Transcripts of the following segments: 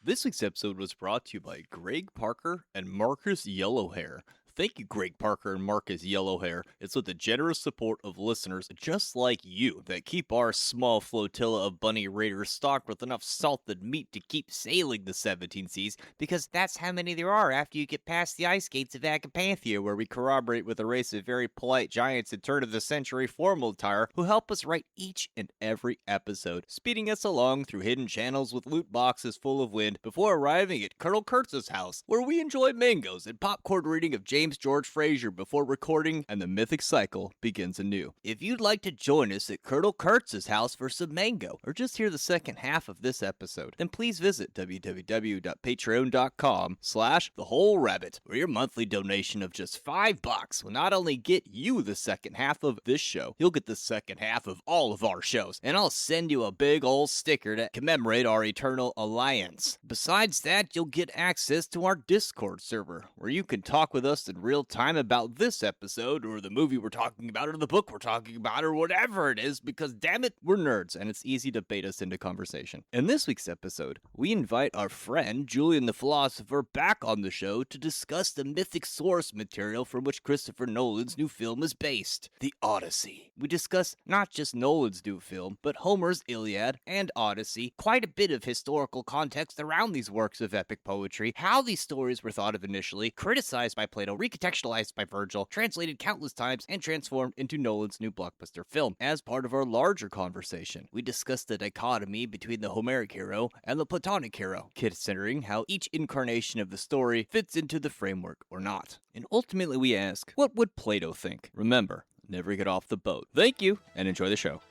This week's episode was brought to you by Greg Parker and Marcus Yellowhair. Thank you, Greg Parker and Marcus Yellowhair. It's with the generous support of listeners just like you that keep our small flotilla of bunny raiders stocked with enough salted meat to keep sailing the 17 seas, because that's how many there are after you get past the ice gates of Agapanthia, where we corroborate with a race of very polite giants in turn-of-the-century formal attire who help us write each and every episode, speeding us along through hidden channels with loot boxes full of wind before arriving at Colonel Kurtz's house, where we enjoy mangoes and popcorn reading of James George Fraser before recording, and the mythic cycle begins anew. If you'd like to join us at Colonel Kurtz's house for some mango, or just hear the second half of this episode, then please visit www.patreon.com/thewholerabbit, where your monthly donation of just $5 will not only get you the second half of this show, you'll get the second half of all of our shows, and I'll send you a big old sticker to commemorate our eternal alliance. Besides that, you'll get access to our Discord server, where you can talk with us in real time about this episode, or the movie we're talking about, or the book we're talking about, or whatever it is, because damn it, we're nerds, and it's easy to bait us into conversation. In this week's episode, we invite our friend Julian the Philosopher back on the show to discuss the mythic source material from which Christopher Nolan's new film is based, the Odyssey. We discuss not just Nolan's new film, but Homer's Iliad and Odyssey, quite a bit of historical context around these works of epic poetry, how these stories were thought of initially, criticized by Plato, recontextualized by Virgil, translated countless times, and transformed into Nolan's new blockbuster film. As part of our larger conversation, we discussed the dichotomy between the Homeric hero and the Platonic hero, considering how each incarnation of the story fits into the framework or not. And ultimately we ask, what would Plato think? Remember, never get off the boat. Thank you, and enjoy the show.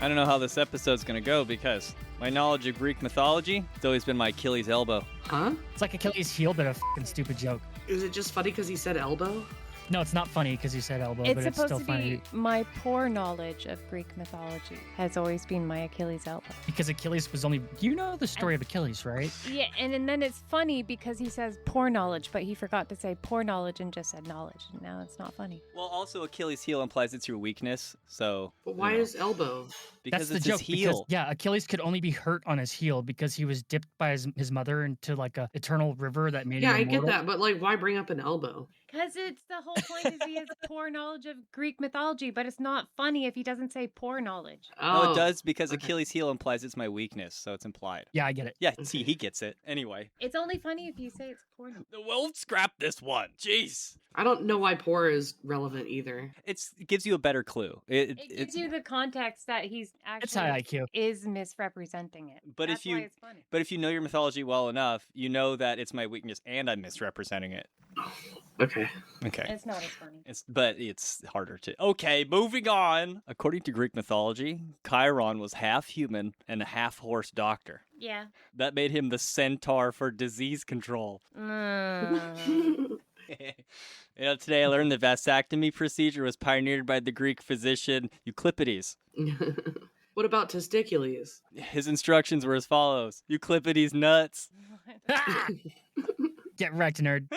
I don't know how this episode's gonna go because my knowledge of Greek mythology has always been my Achilles elbow. Huh? It's like Achilles' heel, but a fucking stupid joke. Is it just funny because he said elbow? No, it's not funny because you said elbow, It's but it's supposed still to funny. be my poor knowledge of Greek mythology has always been my Achilles elbow. Because Achilles was only... You know the story of Achilles, right? Yeah, and then it's funny because he says poor knowledge, but he forgot to say poor knowledge and just said knowledge, and now it's not funny. Well, also Achilles' heel implies it's your weakness, so... But why is elbow? Because That's it's the joke. his heel. Because, Achilles could only be hurt on his heel because he was dipped by his mother into like a eternal river that made Yeah, him I immortal. get that, but like, why bring up an elbow? Because it's the whole point is he has poor knowledge of Greek mythology, but it's not funny if he doesn't say poor knowledge. No, it does because okay. Achilles' heel implies it's my weakness, so it's implied. Yeah, I get it. Yeah, see, he gets it. Anyway. It's only funny if you say it's poor knowledge. We'll scrap this one. Jeez. I don't know why poor is relevant either. It gives you a better clue. It gives you the context that he's It's high actually IQ. is misrepresenting it. But That's if you- why it's funny. But if you know your mythology well enough, you know that it's my weakness and I'm misrepresenting it. Okay. Okay. It's not as funny. But it's harder to... Okay, moving on. According to Greek mythology, Chiron was half human and a half horse doctor. Yeah. That made him the centaur for disease control. Today I learned the vasectomy procedure was pioneered by the Greek physician Euclipides. What about testicules? His instructions were as follows. Euclipides nuts. Get wrecked, nerd.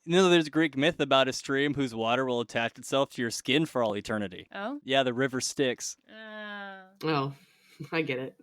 You know, there's a Greek myth about a stream whose water will attach itself to your skin for all eternity. Oh? Yeah, the river Styx. Oh, I get it.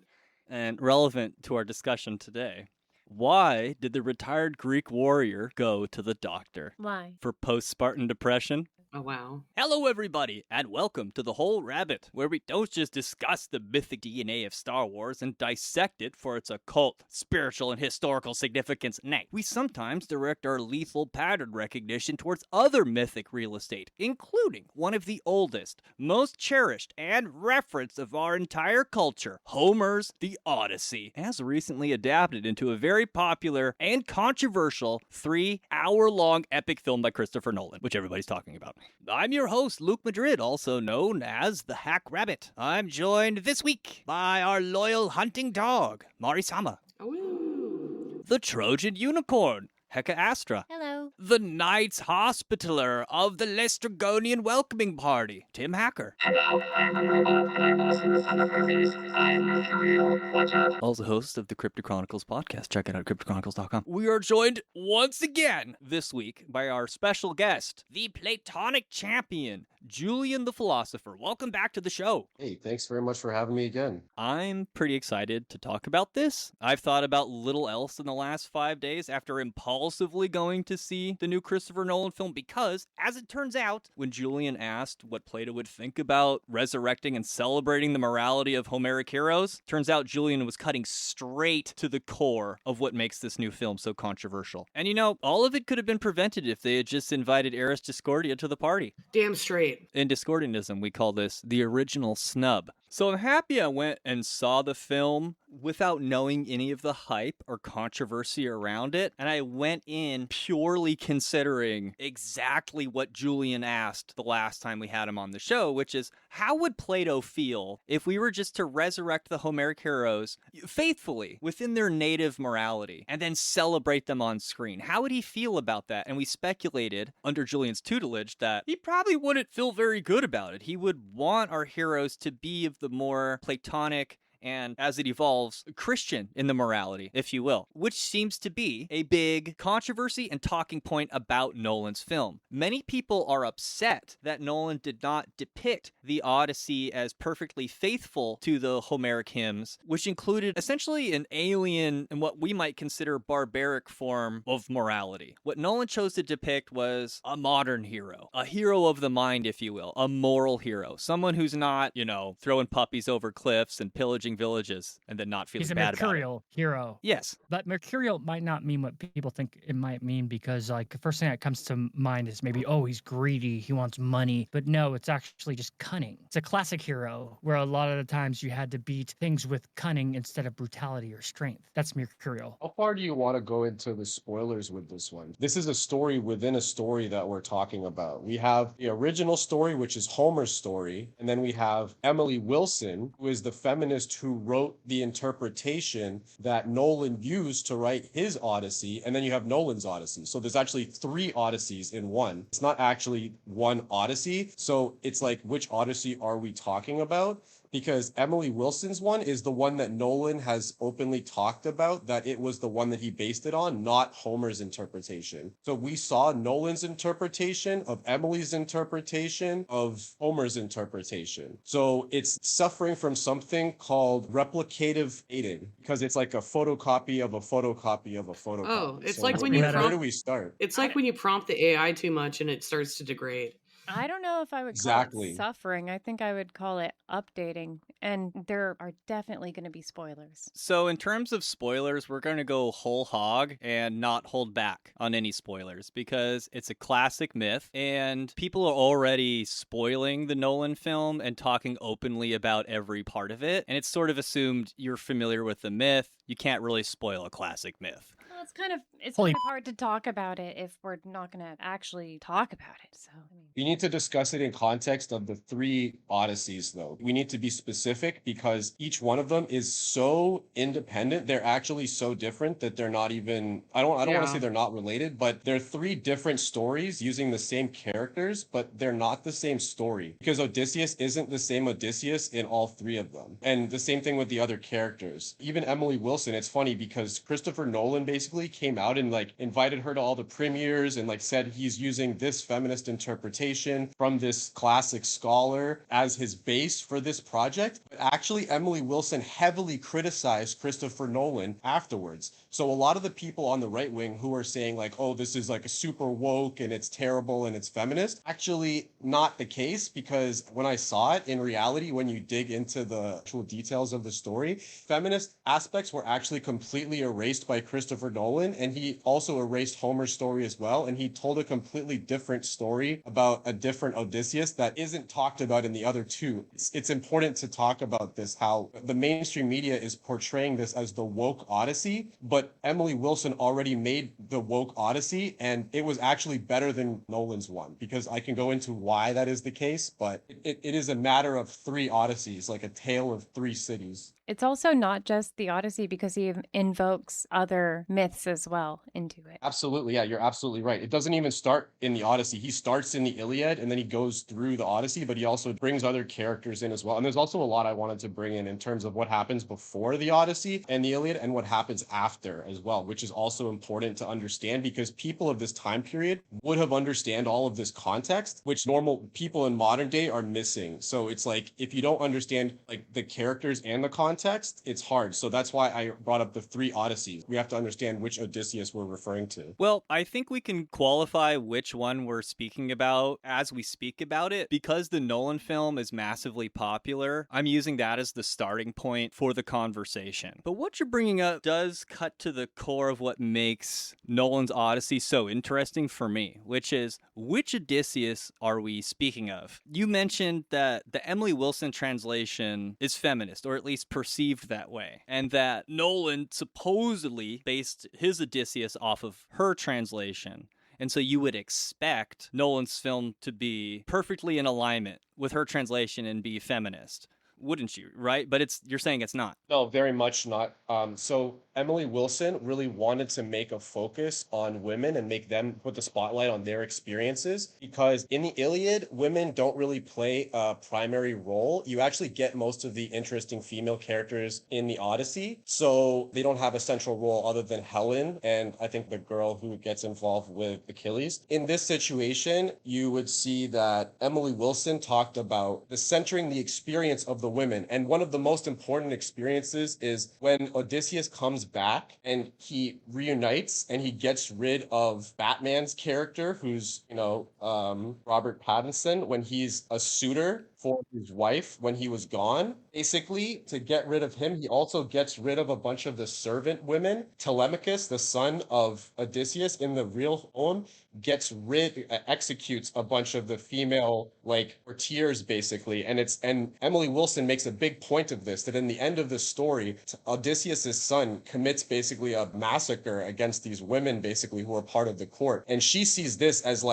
And relevant to our discussion today. Why did the retired Greek warrior go to the doctor? Why? For post-Spartan depression? Oh, wow. Hello, everybody, and welcome to The Whole Rabbit, where we don't just discuss the mythic DNA of Star Wars and dissect it for its occult, spiritual, and historical significance. Nay, we sometimes direct our lethal pattern recognition towards other mythic real estate, including one of the oldest, most cherished, and referenced of our entire culture, Homer's The Odyssey, as recently adapted into a very popular and controversial 3-hour-long epic film by Christopher Nolan, which everybody's talking about. I'm your host, Luke Madrid, also known as the Hack Rabbit. I'm joined this week by our loyal hunting dog, Marisama. Woo. The Trojan Unicorn, Heka Astra. Hello. The Knights Hospitaller of the Lestragonian Welcoming Party, Tim Hacker. Also host of the Crypto Chronicles podcast. Check it out at cryptochronicles.com. We are joined once again this week by our special guest, the Platonic champion, Julian the Philosopher. Welcome back to the show. Hey, thanks very much for having me again. I'm pretty excited to talk about this. I've thought about little else in the last 5 days after impulsively going to see the new Christopher Nolan film because, as it turns out, when Julian asked what Plato would think about resurrecting and celebrating the morality of Homeric heroes, turns out Julian was cutting straight to the core of what makes this new film so controversial. And you know, all of it could have been prevented if they had just invited Eris Discordia to the party. Damn straight. In Discordianism, we call this the original snub. So I'm happy I went and saw the film without knowing any of the hype or controversy around it. And I went in purely considering exactly what Julian asked the last time we had him on the show, which is, how would Plato feel if we were just to resurrect the Homeric heroes faithfully within their native morality and then celebrate them on screen? How would he feel about that? And we speculated under Julian's tutelage that he probably wouldn't feel very good about it. He would want our heroes to be of the more Platonic and, as it evolves, Christian in the morality, if you will, which seems to be a big controversy and talking point about Nolan's film. Many people are upset that Nolan did not depict the Odyssey as perfectly faithful to the Homeric hymns, which included essentially an alien and what we might consider barbaric form of morality. What Nolan chose to depict was a modern hero, a hero of the mind, if you will, a moral hero, someone who's not, throwing puppies over cliffs and pillaging villages and then not feeling He's a bad about it. mercurial hero. Yes. But mercurial might not mean what people think it might mean because, like, the first thing that comes to mind is maybe, oh, he's greedy, he wants money. But no, it's actually just cunning. It's a classic hero where a lot of the times you had to beat things with cunning instead of brutality or strength. That's mercurial. How far do you want to go into the spoilers with this one? This is a story within a story that we're talking about. We have the original story, which is Homer's story, and then we have Emily Wilson, who is the feminist who wrote the interpretation that Nolan used to write his Odyssey, and then you have Nolan's Odyssey. So there's actually 3 Odysseys in one. It's not actually one Odyssey. So it's like, which Odyssey are we talking about? Because Emily Wilson's one is the one that Nolan has openly talked about, that it was the one that he based it on, not Homer's interpretation. So we saw Nolan's interpretation of Emily's interpretation of Homer's interpretation. So it's suffering from something called replicative dating, because it's like a photocopy of a photocopy of a photocopy. Oh, it's So like when you where prompt- do we start? It's like when you prompt the AI too much and it starts to degrade. I don't know if I would call Exactly. it suffering. I think I would call it updating. And there are definitely going to be spoilers. So in terms of spoilers, we're going to go whole hog and not hold back on any spoilers because it's a classic myth and people are already spoiling the Nolan film and talking openly about every part of it. And it's sort of assumed you're familiar with the myth. You can't really spoil a classic myth. Well, it's kind of Holy- hard to talk about it if we're not going to actually talk about it. So, I mean, You need to discuss it in context of the 3 Odysseys, though. We need to be specific because each one of them is so independent. They're actually so different that they're not even, I don't want to Yeah. say they're not related, but they're 3 different stories using the same characters, but they're not the same story because Odysseus isn't the same Odysseus in all 3 of them. And the same thing with the other characters. Even Emily Wilson, it's funny because Christopher Nolan basically came out and like invited her to all the premieres and like said he's using this feminist interpretation from this classic scholar as his base for this project. But actually, Emily Wilson heavily criticized Christopher Nolan afterwards. So a lot of the people on the right wing who are saying like, oh, this is like a super woke and it's terrible and it's feminist, actually not the case, because when I saw it in reality, when you dig into the actual details of the story, feminist aspects were actually completely erased by Christopher Nolan Nolan, and he also erased Homer's story as well, and he told a completely different story about a different Odysseus that isn't talked about in the other two. It's important to talk about this, how the mainstream media is portraying this as the woke Odyssey, but Emily Wilson already made the woke Odyssey, and it was actually better than Nolan's one, because I can go into why that is the case, but it is a matter of three Odysseys, like a tale of three cities. It's also not just the Odyssey because he invokes other myths as well into it. Absolutely. Yeah, you're absolutely right. It doesn't even start in the Odyssey. He starts in the Iliad and then he goes through the Odyssey, but he also brings other characters in as well. And there's also a lot I wanted to bring in terms of what happens before the Odyssey and the Iliad and what happens after as well, which is also important to understand because people of this time period would have understand all of this context, which normal people in modern day are missing. So it's like, if you don't understand like the characters and the context, it's hard. So that's why I brought up the three Odysseys. We have to understand which Odysseus we're referring to. Well, I think we can qualify which one we're speaking about as we speak about it. Because the Nolan film is massively popular, I'm using that as the starting point for the conversation. But what you're bringing up does cut to the core of what makes Nolan's Odyssey so interesting for me, which is, which Odysseus are we speaking of? You mentioned that the Emily Wilson translation is feminist, or at least perceived that way, and that Nolan supposedly based his Odysseus off of her translation. And so you would expect Nolan's film to be perfectly in alignment with her translation and be feminist, wouldn't you? Right? But you're saying it's not. No, very much not. So Emily Wilson really wanted to make a focus on women and make them put the spotlight on their experiences, because in the Iliad, women don't really play a primary role. You actually get most of the interesting female characters in the Odyssey. So they don't have a central role other than Helen and I think the girl who gets involved with Achilles. In this situation, you would see that Emily Wilson talked about centering the experience of the women. And one of the most important experiences is when Odysseus comes back and he reunites and he gets rid of Batman's character, who's, Robert Pattinson, when he's a suitor for his wife when he was gone. Basically, to get rid of him, he also gets rid of a bunch of the servant women. Telemachus, the son of Odysseus in the real home, executes a bunch of the female courtiers basically. And Emily Wilson makes a big point of this, that in the end of the story, Odysseus's son commits basically a massacre against these women basically who are part of the court. And she sees this as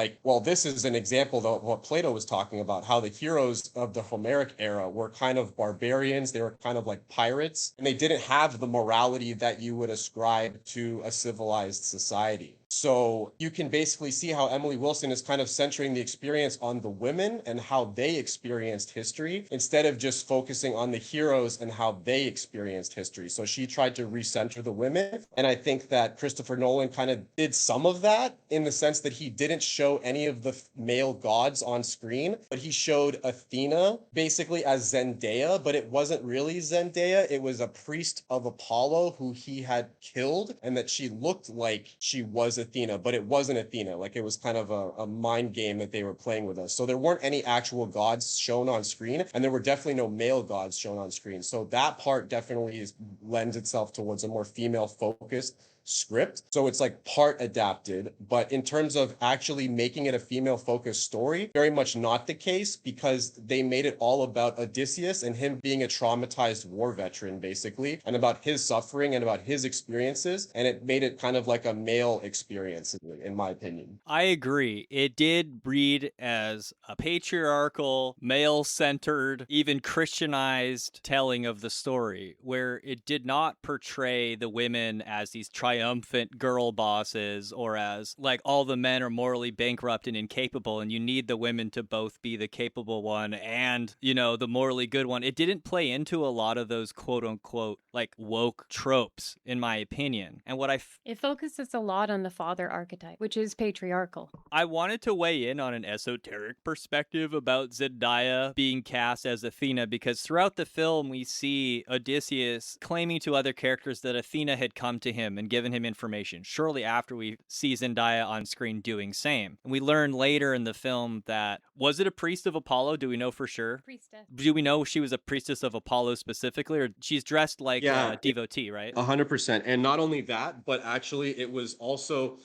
this is an example of what Plato was talking about, how the heroes of the Homeric era were kind of barbarians. They were kind of like pirates, and they didn't have the morality that you would ascribe to a civilized society. So you can basically see how Emily Wilson is kind of centering the experience on the women and how they experienced history instead of just focusing on the heroes and how they experienced history. So she tried to recenter the women. And I think that Christopher Nolan kind of did some of that in the sense that he didn't show any of the male gods on screen, but he showed Athena basically as Zendaya, but it wasn't really Zendaya. It was a priest of Apollo who he had killed, and that she looked like she was Athena, but it wasn't Athena. It was kind of a mind game that they were playing with us. So there weren't any actual gods shown on screen, and there were definitely no male gods shown on screen. So that part definitely lends itself towards a more female focused script. So it's part adapted, but in terms of actually making it a female focused story, very much not the case, because they made it all about Odysseus and him being a traumatized war veteran basically, and about his suffering and about his experiences, and it made it kind of like a male experience in my opinion. I agree. It did read as a patriarchal, male-centered, even Christianized telling of the story, where it did not portray the women as these triumphant girl bosses, or as all the men are morally bankrupt and incapable and you need the women to both be the capable one and the morally good one. It didn't play into a lot of those quote unquote woke tropes, in my opinion. And it focuses a lot on the father archetype, which is patriarchal. I wanted to weigh in on an esoteric perspective about Zendaya being cast as Athena, because throughout the film we see Odysseus claiming to other characters that Athena had come to him and given him information shortly after we see Zendaya on screen doing same. And we learn later in the film that, was it a priest of Apollo? Do we know for sure? Priestess. Do we know she was a priestess of Apollo specifically, or she's dressed like Yeah. a devotee, right? 100%. And not only that, but actually it was also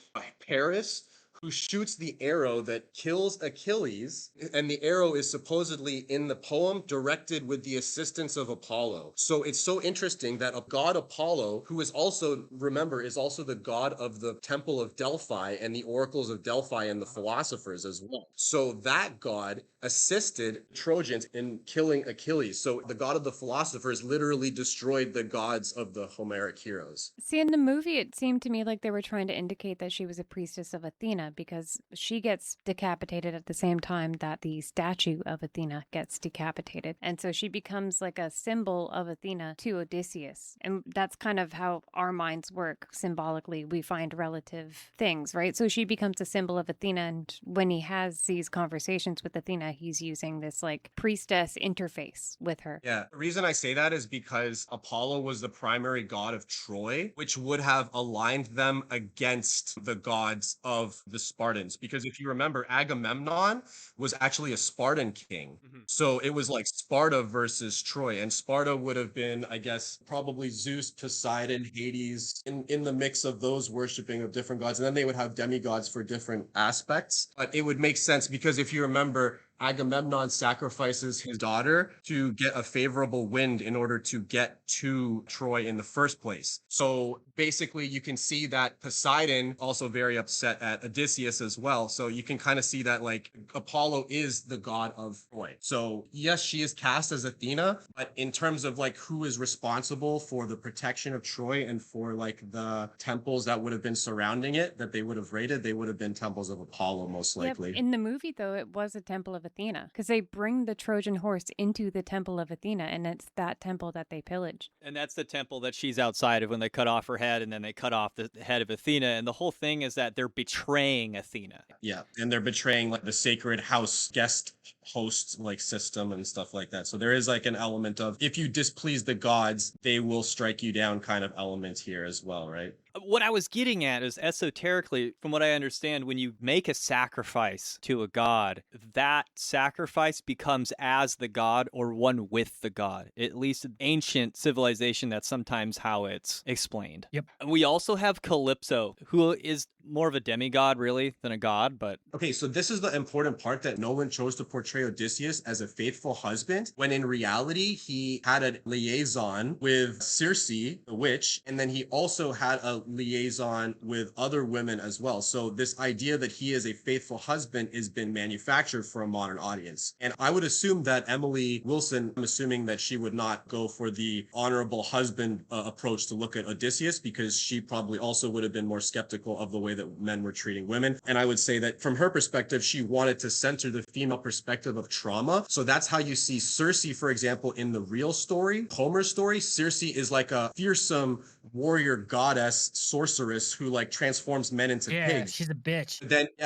Paris who shoots the arrow that kills Achilles, and the arrow is supposedly in the poem directed with the assistance of Apollo. So it's so interesting that a god Apollo, who is also, remember, is also the god of the temple of Delphi and the oracles of Delphi and the philosophers as well. So that god assisted Trojans in killing Achilles. So the god of the philosophers literally destroyed the gods of the Homeric heroes. See, in the movie, it seemed to me like they were trying to indicate that she was a priestess of Athena because she gets decapitated at the same time that the statue of Athena gets decapitated. And so she becomes like a symbol of Athena to Odysseus. And that's kind of how our minds work symbolically. We find relative things, right? So she becomes a symbol of Athena. And when he has these conversations with Athena, he's using this like priestess interface with her. Yeah. The reason I say that is because Apollo was the primary god of Troy, which would have aligned them against the gods of the Spartans. Because if you remember, Agamemnon was actually a Spartan king. So it was like Sparta versus Troy. And Sparta would have been, I guess, probably Zeus, Poseidon, Hades, in the mix of those worshiping of different gods. And then they would have demigods for different aspects. But it would make sense because if you remember, Agamemnon sacrifices his daughter to get a favorable wind in order to get to Troy in the first place. So basically, you can see that Poseidon also very upset at Odysseus as well. So you can kind of see that like Apollo is the god of Troy. So yes, she is cast as Athena, but in terms of like who is responsible for the protection of Troy and for like the temples that would have been surrounding it that they would have raided, they would have been temples of Apollo most likely. Yep. In the movie, though, it was a temple of Athena because they bring the Trojan horse into the temple of Athena, and it's that temple that they pillage. And that's the temple that she's outside of when they cut off her head and then they cut off the head of Athena. And the whole thing is that they're betraying Athena. Yeah, and they're betraying like the sacred house guest host like system and stuff like that. So there is like an element of if you displease the gods, they will strike you down kind of element here as well, right? What I was getting at is esoterically, from what I understand, when you make a sacrifice to a god, that sacrifice becomes as the god or one with the god. At least in ancient civilization, that's sometimes how it's explained. Yep. And we also have Calypso, who is more of a demigod, really, than a god, but... Okay, so this is the important part that Nolan chose to portray Odysseus as a faithful husband, when in reality, he had a liaison with Circe, the witch, and then he also had a liaison with other women as well. So this idea that he is a faithful husband has been manufactured for a modern audience. And I would assume that Emily Wilson, I'm assuming that she would not go for the honorable husband approach to look at Odysseus, because she probably also would have been more skeptical of the way that men were treating women. And I would say that from her perspective, she wanted to center the female perspective of trauma. So that's how you see Circe, for example, in the real story, Homer's story. Circe is like a fearsome warrior goddess sorceress who like transforms men into pigs. She's a bitch.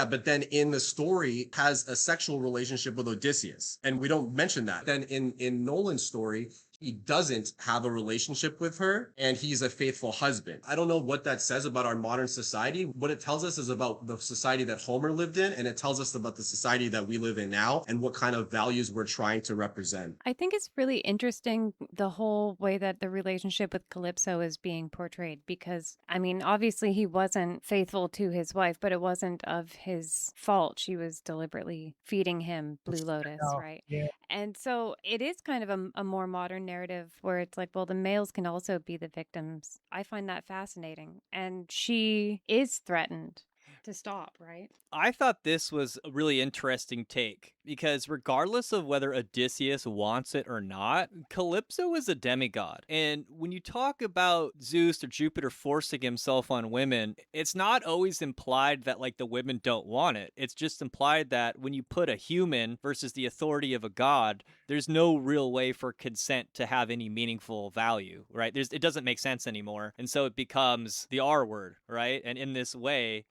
But then in the story has a sexual relationship with Odysseus, and we don't mention that. Then in Nolan's story, he doesn't have a relationship with her, and he's a faithful husband. I don't know what that says about our modern society. What it tells us is about the society that Homer lived in, and it tells us about the society that we live in now and what kind of values we're trying to represent. I think it's really interesting the whole way that the relationship with Calypso is being portrayed because, I mean, obviously he wasn't faithful to his wife, but it wasn't of his fault. She was deliberately feeding him Blue Lotus, right? Yeah. And so it is kind of a more modern narrative where it's like, well, the males can also be the victims. I find that fascinating. And she is threatened to stop, right? I thought this was a really interesting take because regardless of whether Odysseus wants it or not, Calypso is a demigod. And when you talk about Zeus or Jupiter forcing himself on women, it's not always implied that like the women don't want it. It's just implied that when you put a human versus the authority of a god, there's no real way for consent to have any meaningful value, right? It doesn't make sense anymore. And so it becomes the R word, right? And in this way...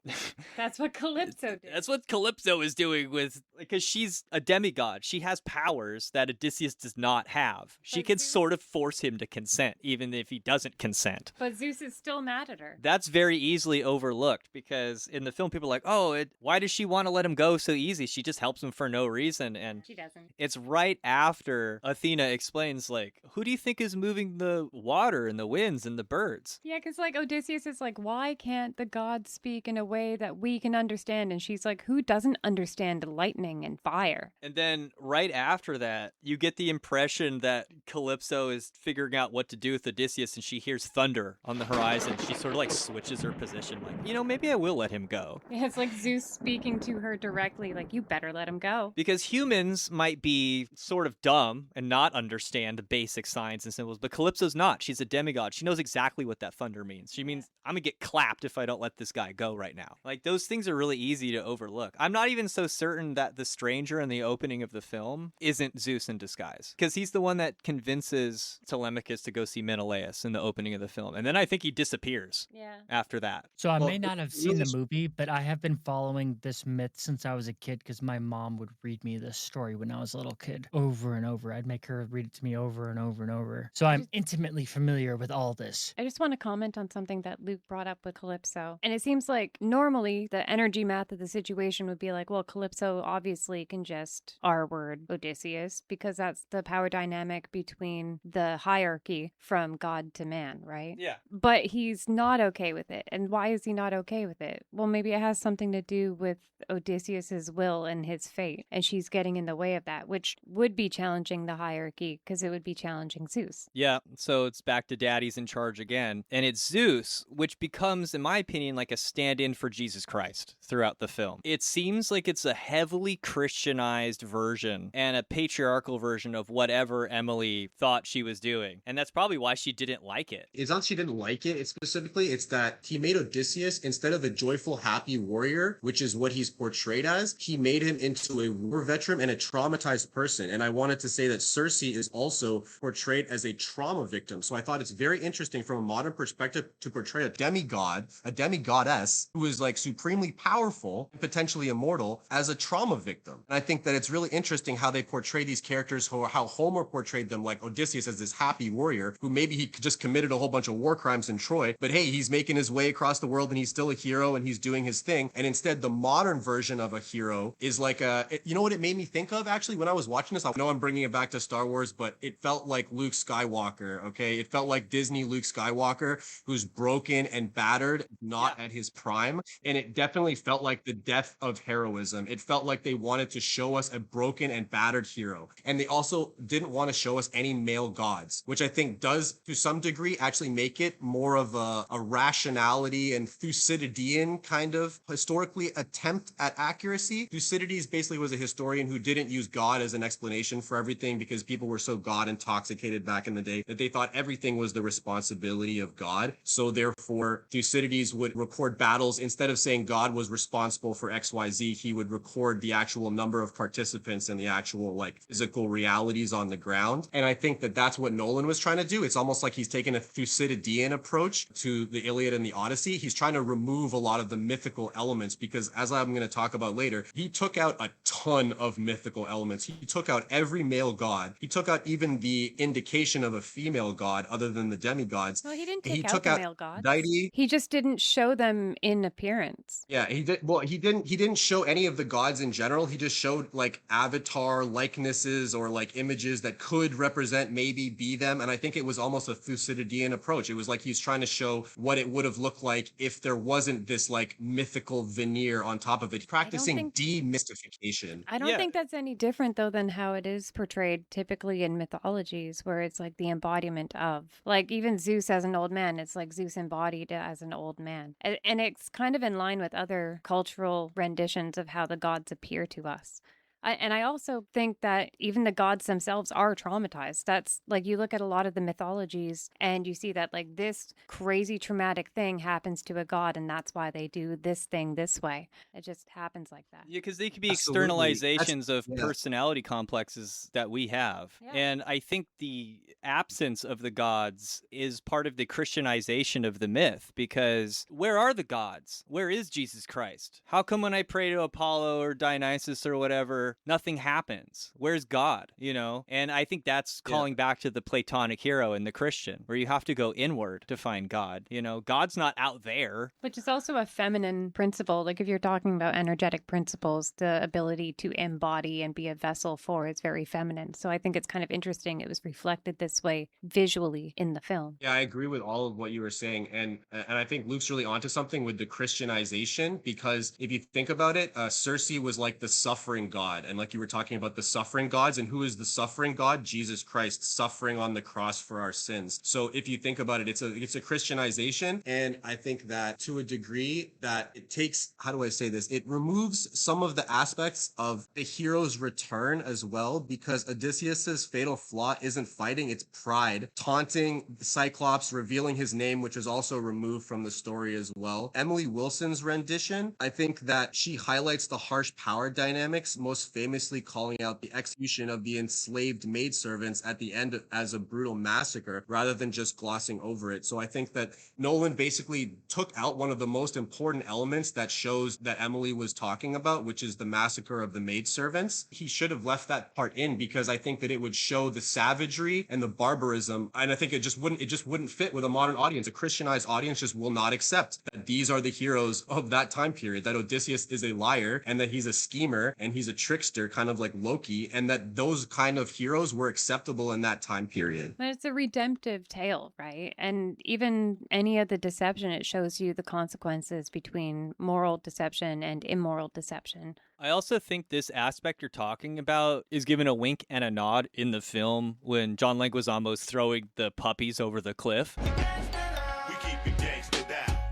That's what Calypso did. That's what Calypso is doing with, because she's a demigod. She has powers that Odysseus does not have. She But can Zeus- sort of force him to consent, even if he doesn't consent. But Zeus is still mad at her. That's very easily overlooked because in the film, people are like, oh, why does she want to let him go so easy? She just helps him for no reason. And She doesn't. it's right after Athena explains, like, who do you think is moving the water and the winds and the birds? Yeah, because like Odysseus is like, why can't the gods speak in a way that we can understand? And she's like, who doesn't understand lightning and fire? And then right after that, you get the impression that Calypso is figuring out what to do with Odysseus and she hears thunder on the horizon. She sort of like switches her position, like, maybe I will let him go. Yeah, it's like Zeus speaking to her directly, like, you better let him go. Because humans might be sort of dumb and not understand the basic signs and symbols, but Calypso's not. She's a demigod. She knows exactly what that thunder means. She means, I'm gonna get clapped if I don't let this guy go right now. Like, those things are really easy to overlook. I'm not even so certain that the stranger in the opening of the film isn't Zeus in disguise, because he's the one that convinces Telemachus to go see Menelaus in the opening of the film. And then I think he disappears Yeah. after that. So I Well, may not have it's seen really the movie, but I have been following this myth since I was a kid because my mom would read me this story when I was a little kid over and over. I'd make her read it to me over and over and over. So I'm intimately familiar with all this. I just want to comment on something that Luke brought up with Calypso. And it seems like normally the energy math of the situation would be like, well, Calypso obviously can just R word Odysseus because that's the power dynamic between the hierarchy from God to man, right? Yeah. But he's not okay with it. And why is he not okay with it? Well, maybe it has something to do with Odysseus's will and his fate. And she's getting in the way of that, which would be challenging the hierarchy because it would be challenging Zeus. Yeah, so it's back to Daddy's in charge again. And it's Zeus, which becomes, in my opinion, like a stand-in for Jesus Christ throughout the film. It seems like it's a heavily Christianized version and a patriarchal version of whatever Emily thought she was doing. And that's probably why she didn't like it. It's not she didn't like it. It's specifically, it's that he made Odysseus, instead of a joyful, happy warrior, which is what he's portrayed as, he made him into a war veteran and a traumatized person. And I wanted to say that Circe is also portrayed as a trauma victim. So I thought it's very interesting from a modern perspective to portray a demigod, a demigoddess, who is like supremely powerful and potentially immortal as a trauma victim. And I think that it's really interesting how they portray these characters, how Homer portrayed them, like Odysseus as this happy warrior who maybe he just committed a whole bunch of war crimes in Troy, but hey, he's making his way across the world and he's still a hero and he's doing his thing. And instead, the modern version of a hero is like you know what it made me think of actually when I was watching this? I know I'm bringing it back to Star Wars, but it felt like Luke Skywalker, okay? It felt like Disney Luke Skywalker, who's broken and battered, not at his prime. And it definitely felt like the death of heroism. It felt like they wanted to show us a broken and battered hero. And they also didn't want to show us any male gods, which I think does, to some degree, actually make it more of a rationality and Thucydidean kind of historically attempt at accuracy. Thucydides basically was a historian who didn't use God as an explanation for everything because people were so God intoxicated back in the day that they thought everything was the responsibility of God. So therefore, Thucydides would record battles. Instead of saying God was responsible for XYZ, he would record the actual number of participants and the actual like physical realities on the ground. And I think that that's what Nolan was trying to do. It's almost like he's taken a Thucydidean approach to the Iliad and the Odyssey. He's trying to remove a lot of the mythical elements because, as I'm going to talk about later, he took out a ton of mythical elements. He took out every male god. He took out even the indication of a female god other than the demigods. Well, he didn't He take took out out the male gods. Deity. He just didn't show them in appearance. Yeah, he did. Well, he didn't show any of the gods in general. He just showed like avatar likenesses or like images that could represent, maybe be them. And I think it was almost a Thucydidean approach. It was like he's trying to show what it would have looked like if there wasn't this like mythical veneer on top of it, practicing demystification. I don't think that's any different though than how it is portrayed typically in mythologies where it's like the embodiment of, like even Zeus as an old man, it's like Zeus embodied as an old man. And it's kind of in line with other cultural renditions of how the gods appear to us. And I also think that even the gods themselves are traumatized. That's like you look at a lot of the mythologies and you see that like this crazy traumatic thing happens to a god and that's why they do this thing this way. It just happens like that. Yeah, because they could be Absolutely. externalizations of personality complexes that we have. Yeah. And I think the absence of the gods is part of the Christianization of the myth because where are the gods? Where is Jesus Christ? How come when I pray to Apollo or Dionysus or whatever, where nothing happens. Where's God, you know? And I think that's calling back to the Platonic hero and the Christian, where you have to go inward to find God. You know, God's not out there. Which is also a feminine principle. Like if you're talking about energetic principles, the ability to embody and be a vessel for is very feminine. So I think it's kind of interesting it was reflected this way visually in the film. Yeah, I agree with all of what you were saying, and I think Luke's really onto something with the Christianization, because if you think about it, Circe was like the suffering god, and like you were talking about the suffering gods, and who is the suffering god? Jesus Christ, suffering on the cross for our sins. So if you think about it, it's a Christianization, and I think that to a degree that it takes, how do I say this? It removes some of the aspects of the hero's return as well, because Odysseus's fatal flaw isn't fighting, it's pride, taunting Cyclops, revealing his name, which is also removed from the story as well. Emily Wilson's rendition, I think that she highlights the harsh power dynamics, most famously calling out the execution of the enslaved maidservants at the end as a brutal massacre, rather than just glossing over it. So I think that Nolan basically took out one of the most important elements that shows that Emily was talking about, which is the massacre of the maidservants. He should have left that part in, because I think that it would show the savagery and the barbarism, and I think it just wouldn't fit with a modern audience. A Christianized audience just will not accept that these are the heroes of that time period, that Odysseus is a liar and that he's a schemer and he's a trickster, kind of like Loki, and that those kind of heroes were acceptable in that time period. But it's a redemptive tale, right? And even any of the deception, it shows you the consequences between moral deception and immoral deception. I also think this aspect you're talking about is given a wink and a nod in the film when John Leguizamo's throwing the puppies over the cliff.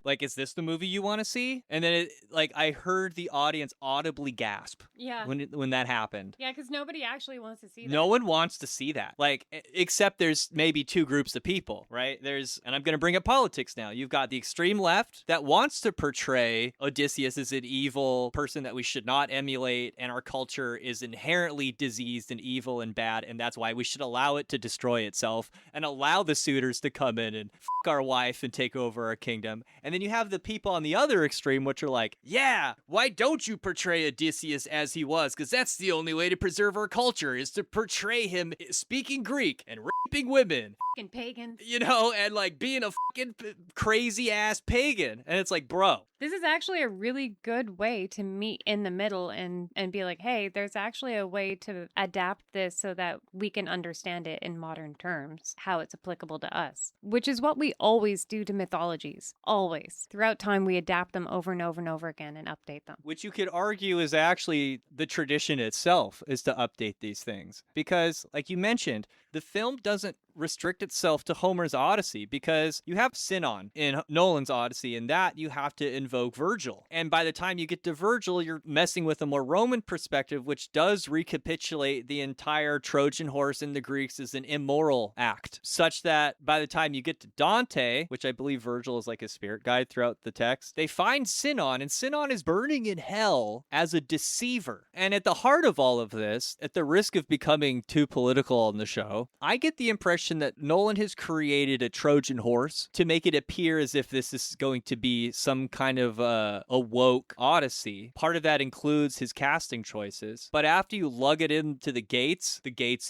Like, is this the movie you want to see? And then, I heard the audience audibly gasp. Yeah. When that happened. Yeah, because nobody actually wants to see that. No one wants to see that. Like, except there's maybe two groups of people, right? And I'm going to bring up politics now. You've got the extreme left that wants to portray Odysseus as an evil person that we should not emulate, and our culture is inherently diseased and evil and bad, and that's why we should allow it to destroy itself and allow the suitors to come in and fuck our wife and take over our kingdom. And then you have the people on the other extreme, which are like, yeah, why don't you portray Odysseus as he was? Because that's the only way to preserve our culture, is to portray him speaking Greek and raping women. Fucking pagan. You know, and like being a fucking crazy ass pagan. And it's like, bro. This is actually a really good way to meet in the middle and be like, hey, there's actually a way to adapt this so that we can understand it in modern terms, how it's applicable to us, which is what we always do to mythologies. Always. Throughout time, we adapt them over and over and over again and update them. Which you could argue is actually the tradition itself, is to update these things. Because, like you mentioned, the film doesn't restrict itself to Homer's Odyssey, because you have Sinon in Nolan's Odyssey, and that you have to invoke Virgil. And by the time you get to Virgil, you're messing with a more Roman perspective, which does recapitulate the entire Trojan horse in the Greeks as an immoral act, such that by the time you get to Dante, which I believe Virgil is like a spirit guide throughout the text, they find Sinon, and Sinon is burning in hell as a deceiver. And at the heart of all of this, at the risk of becoming too political on the show, I get the impression that Nolan has created a Trojan horse to make it appear as if this is going to be some kind of a woke Odyssey. Part of that includes his casting choices. But after you lug it into the gates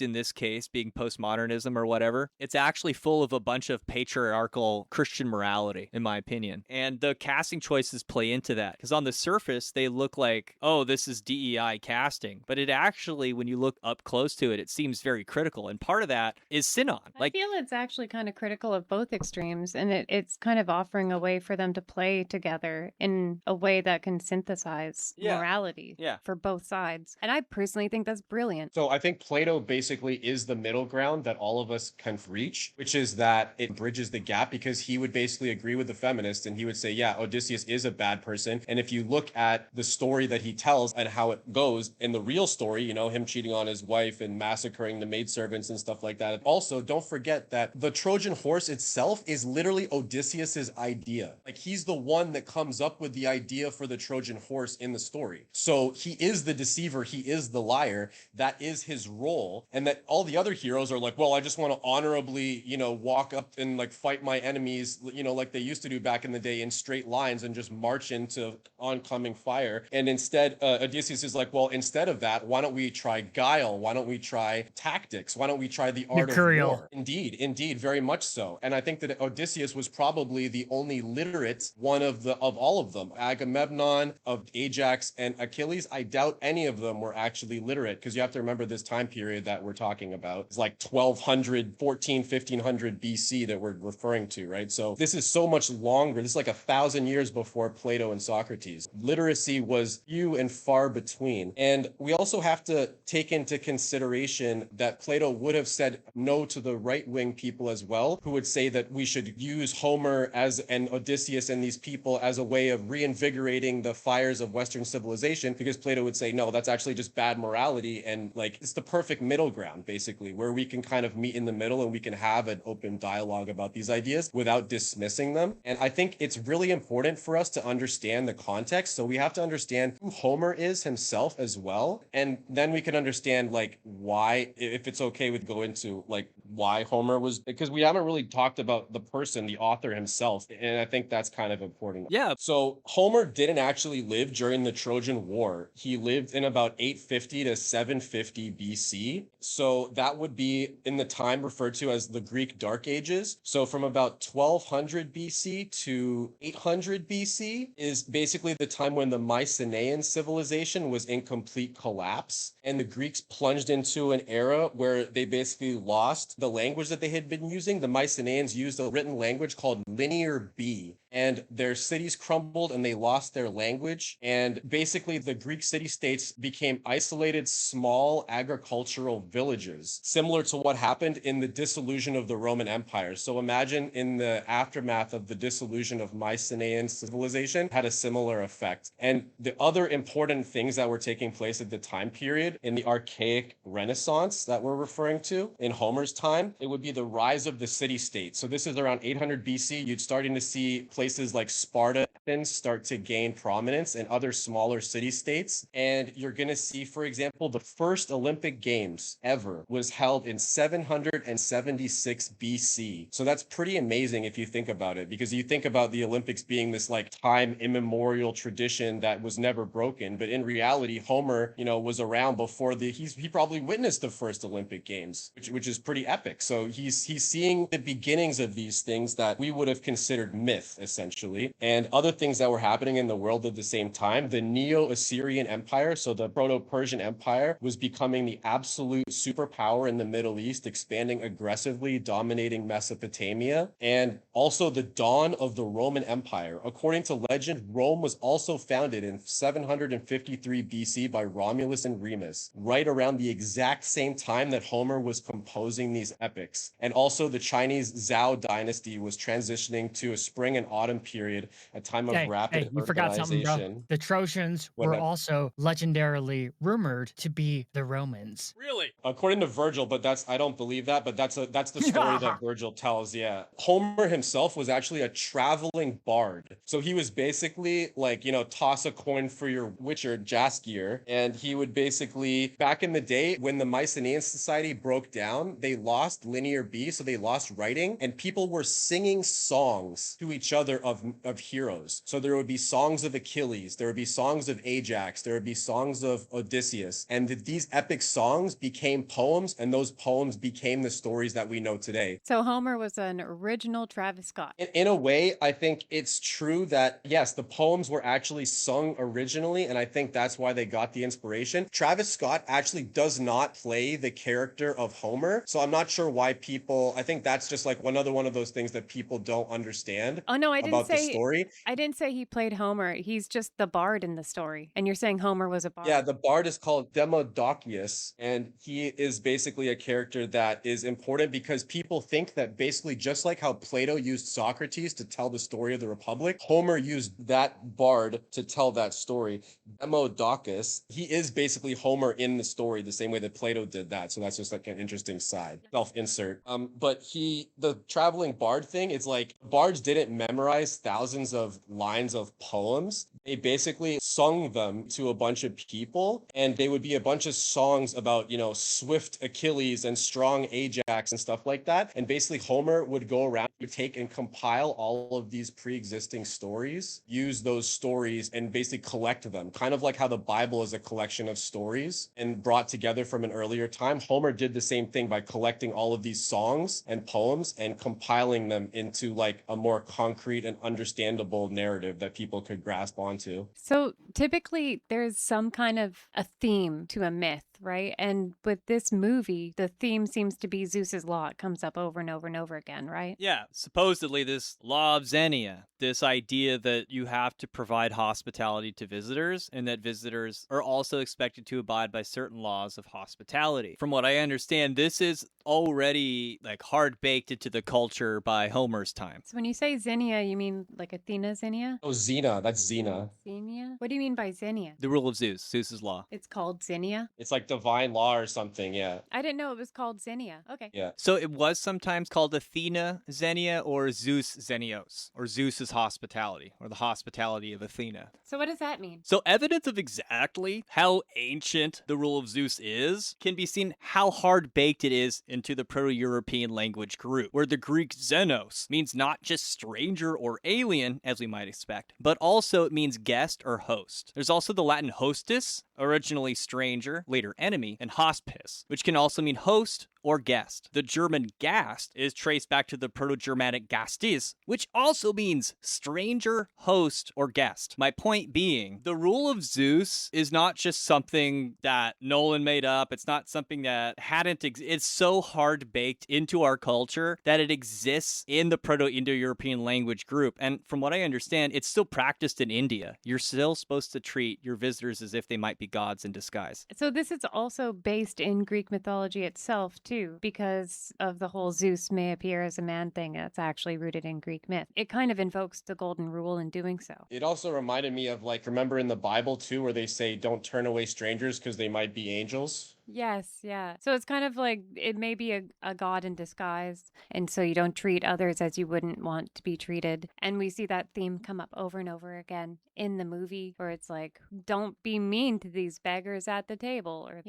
in this case being postmodernism or whatever, it's actually full of a bunch of patriarchal Christian morality, in my opinion. And the casting choices play into that. Because on the surface, they look like, oh, this is DEI casting. But it actually, when you look up close to it, it seems very critical. And part of that is Sinon. I feel it's actually kind of critical of both extremes, and it's kind of offering a way for them to play together in a way that can synthesize morality for both sides. And I personally think that's brilliant. So I think Plato basically is the middle ground that all of us can reach, which is that it bridges the gap, because he would basically agree with the feminists, and he would say, yeah, Odysseus is a bad person. And if you look at the story that he tells and how it goes in the real story, you know, him cheating on his wife and massacring the maidservants and stuff like that. Also, don't don't forget that the Trojan horse itself is literally Odysseus's idea. Like, he's the one that comes up with the idea for the Trojan horse in the story. So he is the deceiver, he is the liar, that is his role. And that all the other heroes are like, well, I just want to honorably, walk up and like fight my enemies, like they used to do back in the day in straight lines and just march into oncoming fire. And instead, Odysseus is like, well, instead of that, why don't we try guile? Why don't we try tactics? Why don't we try the art of war? Indeed, very much so. And I think that Odysseus was probably the only literate one of all of them. Agamemnon, of Ajax, and Achilles, I doubt any of them were actually literate, because you have to remember this time period that we're talking about. It's like 1200, 1500 BC that we're referring to, right? So this is so much longer. This is like 1,000 years before Plato and Socrates. Literacy was few and far between. And we also have to take into consideration that Plato would have said no to the right-wing people as well, who would say that we should use Homer and Odysseus and these people as a way of reinvigorating the fires of Western civilization, because Plato would say, no, that's actually just bad morality. And like, it's the perfect middle ground, basically, where we can kind of meet in the middle and we can have an open dialogue about these ideas without dismissing them. And I think it's really important for us to understand the context. So we have to understand who Homer is himself as well. And then we can understand like why, if it's okay with go into like why Homer was, because we haven't really talked about the person, the author himself. And I think that's kind of important. Yeah. So Homer didn't actually live during the Trojan War. He lived in about 850 to 750 BC. So that would be in the time referred to as the Greek Dark Ages. So from about 1200 BC to 800 BC is basically the time when the Mycenaean civilization was in complete collapse. And the Greeks plunged into an era where they basically lost the language that they had been using. The Mycenaeans used a written language called Linear B, and their cities crumbled and they lost their language. And basically the Greek city-states became isolated small agricultural villages, similar to what happened in the dissolution of the Roman Empire. So imagine in the aftermath of the dissolution of Mycenaean civilization had a similar effect. And the other important things that were taking place at the time period in the archaic Renaissance that we're referring to in Homer's time, it would be the rise of the city-state. So this is around 800 BC. You'd starting to see places like Sparta, Athens start to gain prominence, and other smaller city-states. And you're going to see, for example, the first Olympic Games ever was held in 776 BC. So that's pretty amazing if you think about it, because you think about the Olympics being this like time immemorial tradition that was never broken. But in reality, Homer, was around before he probably witnessed the first Olympic Games, which is pretty epic. So he's seeing the beginnings of these things that we would have considered myth, essentially, and other things that were happening in the world at the same time. The Neo-Assyrian Empire, so the Proto-Persian Empire, was becoming the absolute superpower in the Middle East, expanding aggressively, dominating Mesopotamia, and also the dawn of the Roman Empire. According to legend, Rome was also founded in 753 BC by Romulus and Remus, right around the exact same time that Homer was composing these epics. And also the Chinese Zhou dynasty was transitioning to a spring and autumn period, a time of rapid you forgot something, bro. urbanization. The Trojans were also legendarily rumored to be the Romans. Really? According to Virgil, but I don't believe that, but that's the story that Virgil tells, yeah. Homer himself was actually a traveling bard. So he was basically like, toss a coin for your witcher, Jaskier, and he would basically, back in the day when the Mycenaean society broke down, they lost Linear B, so they lost writing, and people were singing songs to each other of heroes. So there would be songs of Achilles, there would be songs of Ajax, there would be songs of Odysseus, and these epic songs became poems, and those poems became the stories that we know today. So Homer was an original Travis Scott. In a way, I think it's true that, yes, the poems were actually sung originally, and I think that's why they got the inspiration. Travis Scott actually does not play the character of Homer, so I'm not sure why people, I think that's just like another one of those things that people don't understand Oh no, I didn't about say the story. didn't say he played Homer. He's just the bard in the story. And you're saying Homer was a bard. Yeah, the bard is called Demodocus, and he is basically a character that is important because people think that basically just like how Plato used Socrates to tell the story of the Republic, Homer used that bard to tell that story. Demodocus, he is basically Homer in the story, the same way that Plato did that. So that's just like an interesting side, self-insert. But the traveling bard thing, it's like bards didn't memorize thousands of lines of poems. They basically sung them to a bunch of people, and they would be a bunch of songs about, swift Achilles and strong Ajax and stuff like that. And basically Homer would go around, would take and compile all of these pre-existing stories, use those stories and basically collect them, kind of like how the Bible is a collection of stories and brought together from an earlier time. Homer did the same thing by collecting all of these songs and poems and compiling them into like a more concrete and understandable narrative that people could grasp onto. So typically there's some kind of a theme to a myth, right? And with this movie, the theme seems to be Zeus's law. It comes up over and over and over again, right? Yeah, supposedly this law of Xenia, this idea that you have to provide hospitality to visitors and that visitors are also expected to abide by certain laws of hospitality. From what I understand, this is already like hard baked into the culture by Homer's time. So when you say Xenia, you mean like Athena Xenia? Oh, Xena, that's Xena. Xenia? What do you mean by Xenia? The rule of Zeus, Zeus's law. It's called Xenia? It's like divine law or something, yeah. I didn't know it was called Xenia. Okay. Yeah. So it was sometimes called Athena Xenia or Zeus Xenios, or Zeus's hospitality, or the hospitality of Athena. So what does that mean? So evidence of exactly how ancient the rule of Zeus is can be seen how hard baked it is into the Proto-European language group, where the Greek xenos means not just stranger or alien, as we might expect, but also it means guest or host. There's also the Latin hostis, originally stranger, later enemy, and hospice, which can also mean host or guest. The German Gast is traced back to the Proto-Germanic Gastis, which also means stranger, host, or guest. My point being, the rule of Zeus is not just something that Nolan made up. It's not something that it's so hard baked into our culture that it exists in the Proto-Indo-European language group. And from what I understand, it's still practiced in India. You're still supposed to treat your visitors as if they might be gods in disguise. So this is also based in Greek mythology itself, too, because of the whole Zeus may appear as a man thing that's actually rooted in Greek myth. It kind of invokes the golden rule in doing so. It also reminded me of, like, remember in the Bible, too, where they say don't turn away strangers because they might be angels? Yes, yeah. So it's kind of like it may be a god in disguise, and so you don't treat others as you wouldn't want to be treated. And we see that theme come up over and over again in the movie, where it's like, don't be mean to these beggars at the table, or,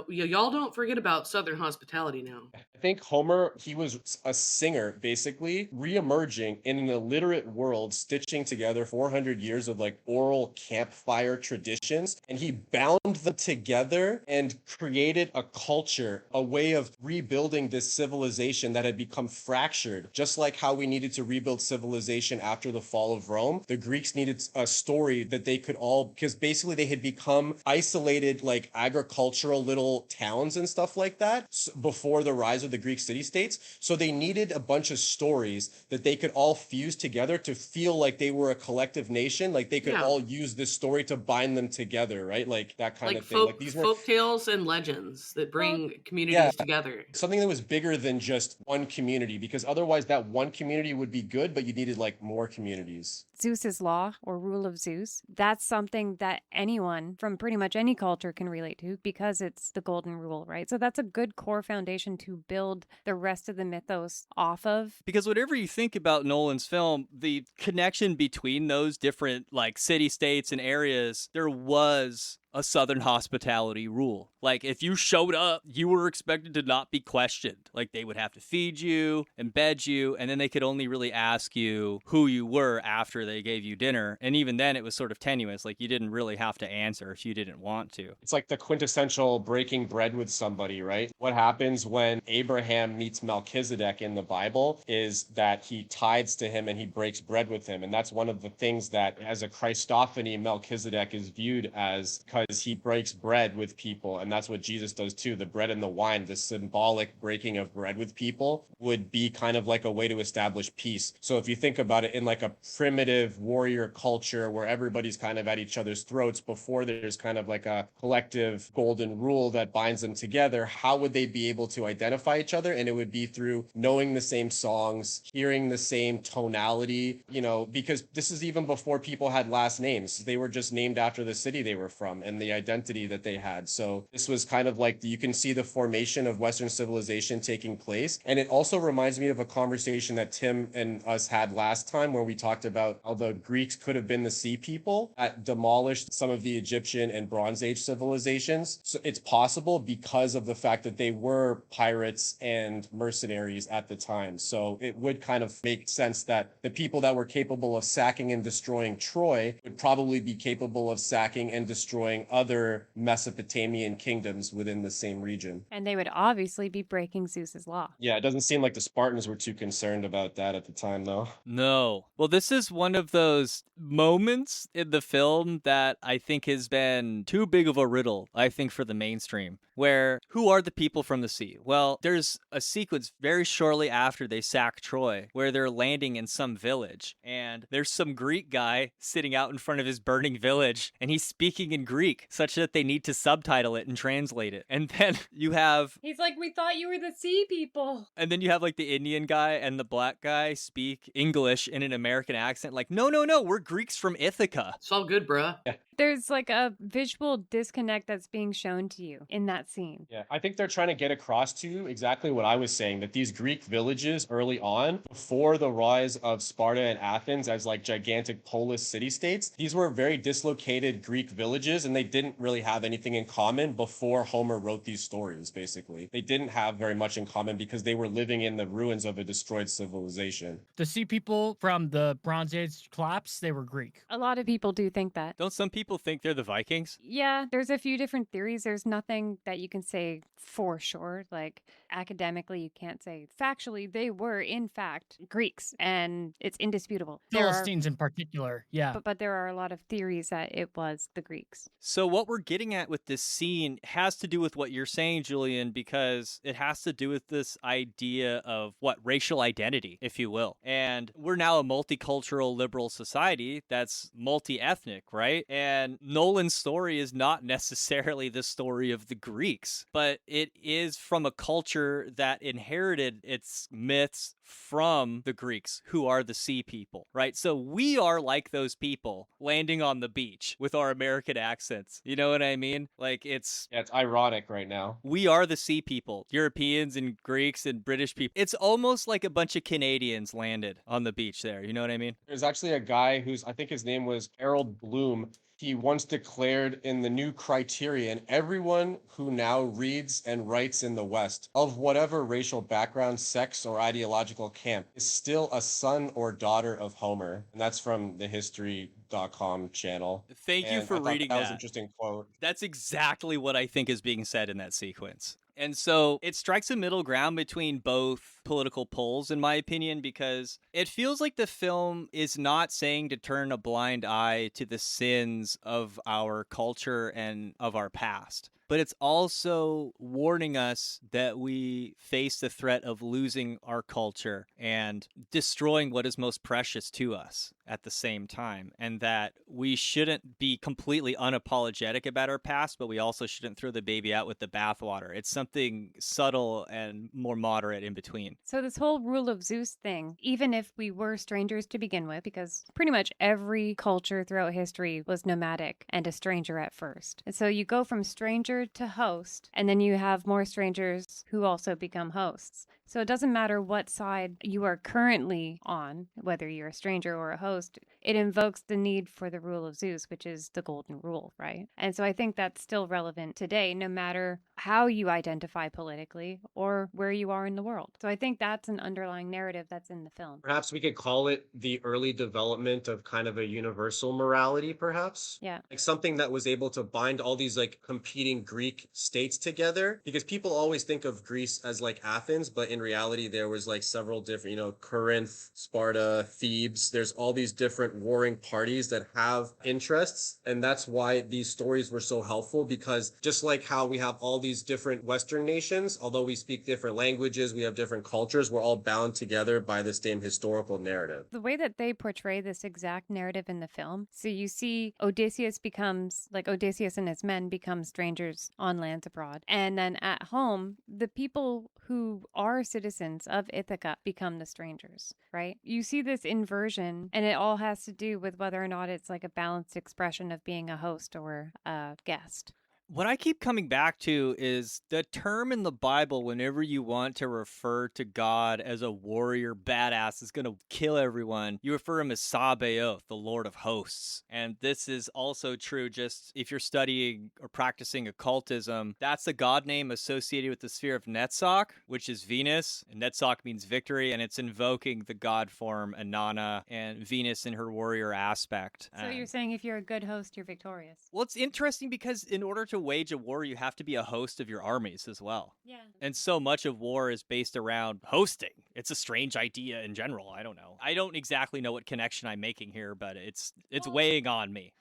Y'all don't forget about Southern hospitality now. I think Homer, he was a singer, basically, re-emerging in an illiterate world, stitching together 400 years of, like, oral campfire traditions, and he bound them together and created a culture, a way of rebuilding this civilization that had become fractured. Just like how we needed to rebuild civilization after the fall of Rome, the Greeks needed a story that they could all, because basically they had become isolated, like agricultural little towns and stuff like that before the rise of the Greek city-states. So they needed a bunch of stories that they could all fuse together to feel like they were a collective nation, like they could all use this story to bind them together, right? Like that kind of thing. Like these were folk tales and legends that bring communities together. Something that was bigger than just one community, because otherwise that one community would be good, but you needed like more communities. Zeus's law, or rule of Zeus, that's something that anyone from pretty much any culture can relate to because it's the golden rule, right? So that's a good core foundation to build the rest of the mythos off of. Because whatever you think about Nolan's film, the connection between those different like city-states and areas, there was a Southern hospitality rule. Like, if you showed up, you were expected to not be questioned. Like, they would have to feed you and bed you, and then they could only really ask you who you were after they gave you dinner. And even then, it was sort of tenuous. Like, you didn't really have to answer if you didn't want to. It's like the quintessential breaking bread with somebody, right? What happens when Abraham meets Melchizedek in the Bible is that he tithes to him and he breaks bread with him. And that's one of the things that, as a Christophany, Melchizedek is viewed as, because he breaks bread with people. And that's what Jesus does too. The bread and the wine, the symbolic breaking of bread with people would be kind of like a way to establish peace. So if you think about it in like a primitive warrior culture where everybody's kind of at each other's throats before there's kind of like a collective golden rule that binds them together, how would they be able to identify each other? And it would be through knowing the same songs, hearing the same tonality, you know, because this is even before people had last names. They were just named after the city they were from and the identity that they had. So this was kind of like, you can see the formation of Western civilization taking place. And it also reminds me of a conversation that Tim and us had last time where we talked about how the Greeks could have been the sea people that demolished some of the Egyptian and Bronze Age civilizations. So it's possible because of the fact that they were pirates and mercenaries at the time. So it would kind of make sense that the people that were capable of sacking and destroying Troy would probably be capable of sacking and destroying other Mesopotamian kingdoms within the same region. And they would obviously be breaking Zeus's law. Yeah, it doesn't seem like the Spartans were too concerned about that at the time, though. No. Well, this is one of those moments in the film that I think has been too big of a riddle, I think, for the mainstream, where who are the people from the sea? Well, there's a sequence very shortly after they sack Troy where they're landing in some village, and there's some Greek guy sitting out in front of his burning village, and he's speaking in Greek such that they need to subtitle it and translate it. And then you have... He's like, we thought you were the sea people. And then you have like the Indian guy and the black guy speak English in an American accent. Like, no, we're Greeks from Ithaca. It's all good, bruh. Yeah. There's like a visual disconnect that's being shown to you in that scene. Yeah, I think they're trying to get across to you exactly what I was saying, that these Greek villages early on, before the rise of Sparta and Athens as like gigantic polis city-states, these were very dislocated Greek villages, and they didn't really have anything in common before Homer wrote these stories, basically. They didn't have very much in common because they were living in the ruins of a destroyed civilization. The sea people from the Bronze Age collapse, they were Greek. A lot of people do think that. Don't some people think they're the Vikings? Yeah, there's a few different theories. There's nothing that you can say for sure. Like academically, you can't say factually they were in fact Greeks, and it's indisputable. Philistines in particular, yeah. But there are a lot of theories that it was the Greeks. So what we're getting at with this scene has to do with what you're saying, Julian, because it has to do with this idea of racial identity, if you will. And we're now a multicultural liberal society that's multi-ethnic, right? And Nolan's story is not necessarily the story of the Greeks, but it is from a culture that inherited its myths from the Greeks, who are the sea people, right? So we are like those people landing on the beach with our American accents. You know what I mean? Like it's ironic right now. We are the sea people, Europeans and Greeks and British people. It's almost like a bunch of Canadians landed on the beach there. You know what I mean? There's actually a guy who's, I think his name was Harold Bloom. He once declared in the New Criterion, everyone who now reads and writes in the West, of whatever racial background, sex, or ideological camp, is still a son or daughter of Homer. And that's from the History.com channel. Thank you for reading that. That was an interesting quote. That's exactly what I think is being said in that sequence. And so it strikes a middle ground between both political poles, in my opinion, because it feels like the film is not saying to turn a blind eye to the sins of our culture and of our past, but it's also warning us that we face the threat of losing our culture and destroying what is most precious to us at the same time, and that we shouldn't be completely unapologetic about our past, but we also shouldn't throw the baby out with the bathwater. It's something subtle and more moderate in between. So this whole rule of Zeus thing, even if we were strangers to begin with, because pretty much every culture throughout history was nomadic and a stranger at first. And so you go from stranger to host, and then you have more strangers who also become hosts. So it doesn't matter what side you are currently on, whether you're a stranger or a host, it invokes the need for the rule of Zeus, which is the golden rule, right? And so I think that's still relevant today, no matter how you identify politically or where you are in the world. So I think that's an underlying narrative that's in the film. Perhaps we could call it the early development of kind of a universal morality, perhaps? Yeah. Like something that was able to bind all these like competing Greek states together, because people always think of Greece as like Athens, but in reality there was like several different, Corinth, Sparta, Thebes. There's all these different different warring parties that have interests. And that's why these stories were so helpful, because just like how we have all these different Western nations, although we speak different languages, we have different cultures, we're all bound together by the same historical narrative. The way that they portray this exact narrative in the film, so you see Odysseus and his men become strangers on lands abroad. And then at home, the people who are citizens of Ithaca become the strangers, right? You see this inversion, and it all has to do with whether or not it's like a balanced expression of being a host or a guest. What I keep coming back to is the term in the Bible whenever you want to refer to God as a warrior badass is going to kill everyone. You refer him as Sabaoth, the Lord of hosts. And this is also true just if you're studying or practicing occultism. That's a god name associated with the sphere of Netzach, which is Venus. And Netzach means victory, and it's invoking the god form Inanna and Venus in her warrior aspect. So you're saying if you're a good host, you're victorious. Well, it's interesting because in order to wage a war, you have to be a host of your armies as well. Yeah. And so much of war is based around hosting. It's a strange idea in general. I don't know. I don't exactly know what connection I'm making here, but it's weighing on me.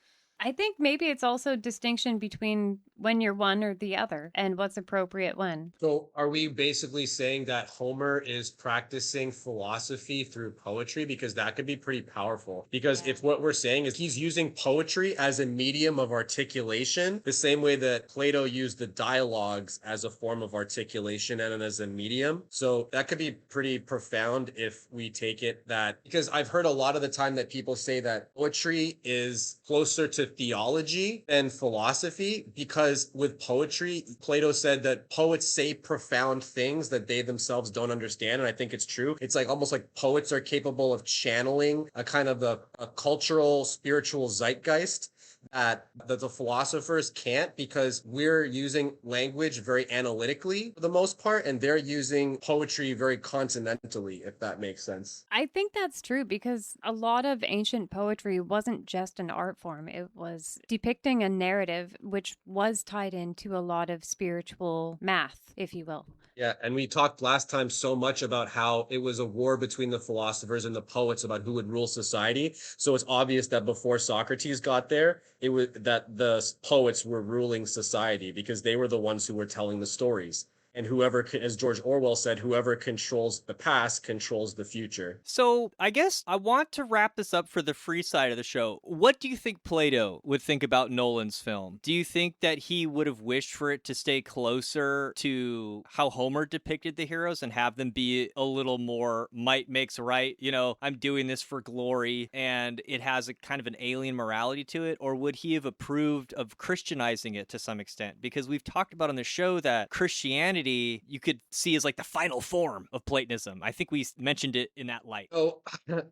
I think maybe it's also distinction between when you're one or the other and what's appropriate when. So are we basically saying that Homer is practicing philosophy through poetry? Because that could be pretty powerful. Because if what we're saying is he's using poetry as a medium of articulation, the same way that Plato used the dialogues as a form of articulation and as a medium. So that could be pretty profound if we take it that, because I've heard a lot of the time that people say that poetry is closer to theology than philosophy, because with poetry, Plato said that poets say profound things that they themselves don't understand, and I think it's true. It's like almost like poets are capable of channeling a kind of a cultural, spiritual zeitgeist that the philosophers can't, because we're using language very analytically for the most part, and they're using poetry very continentally, if that makes sense. I think that's true because a lot of ancient poetry wasn't just an art form. It was depicting a narrative which was tied into a lot of spiritual math, if you will. Yeah, and we talked last time so much about how it was a war between the philosophers and the poets about who would rule society. So it's obvious that before Socrates got there, it was that the poets were ruling society because they were the ones who were telling the stories. And whoever, as George Orwell said, whoever controls the past controls the future. So I guess I want to wrap this up for the free side of the show. What do you think Plato would think about Nolan's film? Do you think that he would have wished for it to stay closer to how Homer depicted the heroes and have them be a little more might makes right? You know, I'm doing this for glory, and it has a kind of an alien morality to it? Or would he have approved of Christianizing it to some extent? Because we've talked about on the show that Christianity you could see as like the final form of Platonism. I think we mentioned it in that light. Oh,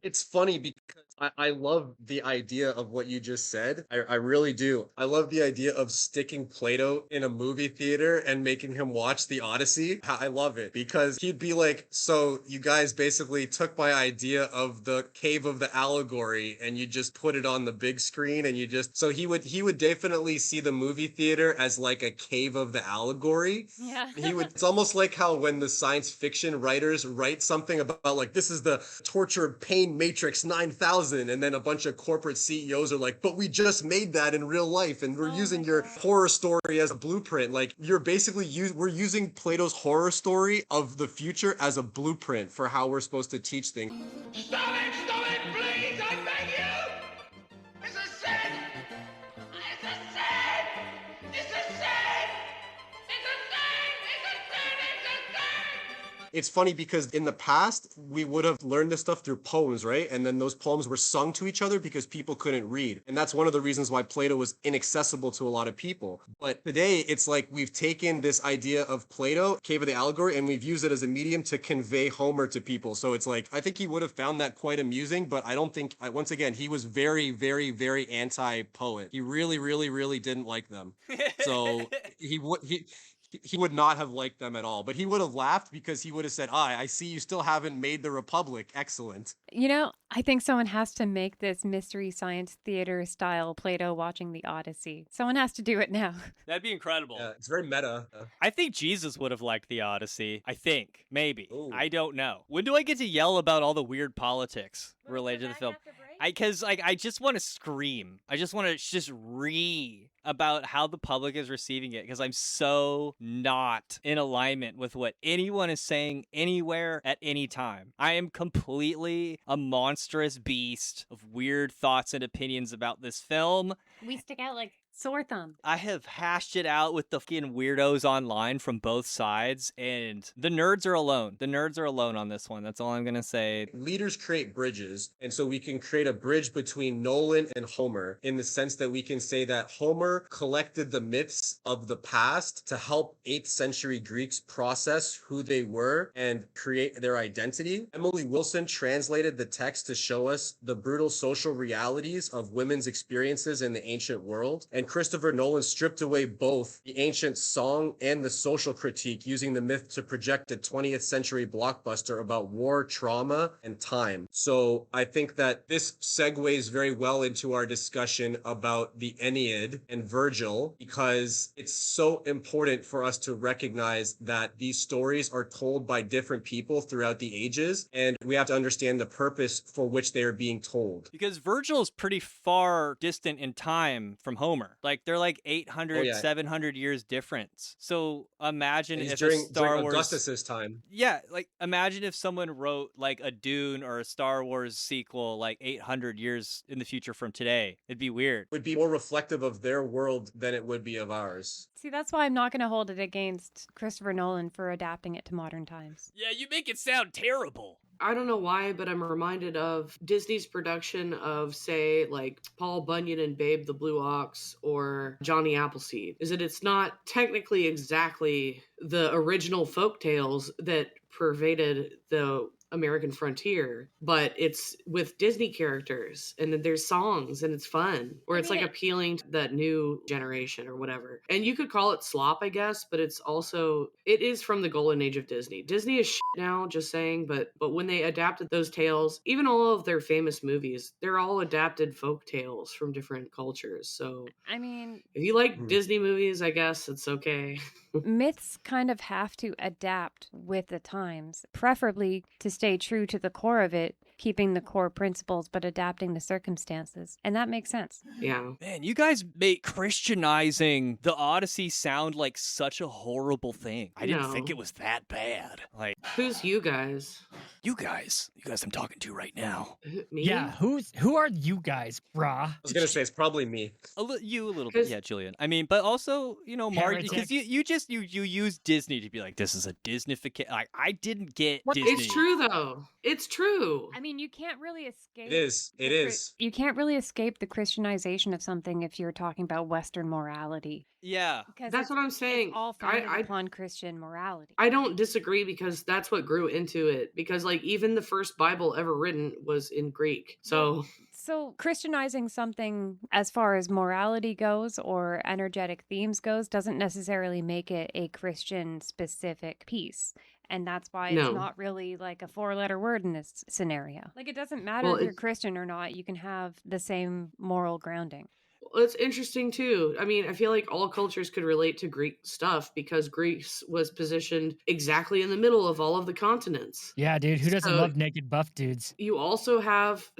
it's funny because I love the idea of what you just said. I really do. I love the idea of sticking Plato in a movie theater and making him watch the Odyssey. I love it because he'd be like, so you guys basically took my idea of the cave of the allegory and you just put it on the big screen and you just, so he would definitely see the movie theater as like a cave of the allegory. Yeah. It's almost like how when the science fiction writers write something about like, this is the torture pain matrix 9000, and then a bunch of corporate CEOs are like, but we just made that in real life and we're using your horror story as a blueprint. Like you're basically we're using Plato's horror story of the future as a blueprint for how we're supposed to teach things. Stop it, please, I beg you! It's a sin! It's a sin! It's a sin! It's a sin! It's funny because in the past, we would have learned this stuff through poems, right? And then those poems were sung to each other because people couldn't read. And that's one of the reasons why Plato was inaccessible to a lot of people. But today, it's like we've taken this idea of Plato, Cave of the Allegory, and we've used it as a medium to convey Homer to people. So it's like, I think he would have found that quite amusing, but I don't think, once again, he was very, very, very anti-poet. He really, really, really didn't like them. So he would not have liked them at all, but he would have laughed because he would have said, I see you still haven't made the Republic. Excellent. You know, I think someone has to make this mystery science theater style Plato watching the Odyssey. Someone has to do it now. That'd be incredible. Yeah, it's very meta. I think Jesus would have liked the Odyssey. I think. Maybe. Ooh. I don't know. When do I get to yell about all the weird politics related to the film? Because I just want to scream. I just want to just about how the public is receiving it because I'm so not in alignment with what anyone is saying anywhere at any time. I am completely a monstrous beast of weird thoughts and opinions about this film. We stick out like sore thumb. I have hashed it out with the fucking weirdos online from both sides, and the nerds are alone. The nerds are alone on this one. That's all I'm going to say. Leaders create bridges, and so we can create a bridge between Nolan and Homer in the sense that we can say that Homer collected the myths of the past to help 8th century Greeks process who they were and create their identity. Emily Wilson translated the text to show us the brutal social realities of women's experiences in the ancient world, and Christopher Nolan stripped away both the ancient song and the social critique, using the myth to project a 20th century blockbuster about war, trauma, and time. So I think that this segues very well into our discussion about the Iliad and Virgil, because it's so important for us to recognize that these stories are told by different people throughout the ages, and we have to understand the purpose for which they are being told. Because Virgil is pretty far distant in time from Homer. Like, they're like 800, 700 years difference. So imagine if during Star Wars... Augustus's time. Yeah, like, imagine if someone wrote, like, a Dune or a Star Wars sequel, like, 800 years in the future from today. It'd be weird. Would be more reflective of their world than it would be of ours. See, that's why I'm not going to hold it against Christopher Nolan for adapting it to modern times. Yeah, you make it sound terrible. I don't know why, but I'm reminded of Disney's production of, say, like Paul Bunyan and Babe the Blue Ox or Johnny Appleseed. Is that it's not technically exactly the original folk tales that pervaded the American frontier, but it's with Disney characters and then there's songs and it's fun, or it's like appealing to that new generation or whatever. And you could call it slop, I guess, but it is from the golden age of Disney. Disney is shit now, just saying, but when they adapted those tales, even all of their famous movies, they're all adapted folk tales from different cultures. So I mean, if you like Disney movies, I guess it's okay. Myths kind of have to adapt with the times, preferably to stay true to the core of it, keeping the core principles but adapting the circumstances. And that makes sense. Yeah. Man, you guys make Christianizing the Odyssey sound like such a horrible thing. I didn't think it was that bad. Like, who's you guys? You guys I'm talking to right now. Me? Yeah, who are you guys, brah? I was gonna say it's probably me. You a little bit, yeah, Julian. I mean, but also, you know, Mark, because you use Disney to be like, this is a Disneyfication. Like, I didn't get Disney. It's true though. It's true. I mean, you can't really escape. It is. You can't really escape the Christianization of something if you're talking about Western morality. Yeah. Because that's what I'm saying. It's all founded upon Christian morality. I don't disagree because that's what grew into it. Because like even the first Bible ever written was in Greek. So Christianizing something as far as morality goes or energetic themes goes doesn't necessarily make it a Christian specific piece. And that's why it's not really like a 4-letter word in this scenario. Like, it doesn't matter if you're Christian or not. You can have the same moral grounding. Well, it's interesting too. I mean, I feel like all cultures could relate to Greek stuff because Greece was positioned exactly in the middle of all of the continents. Yeah, dude, who doesn't love naked buff dudes? You also have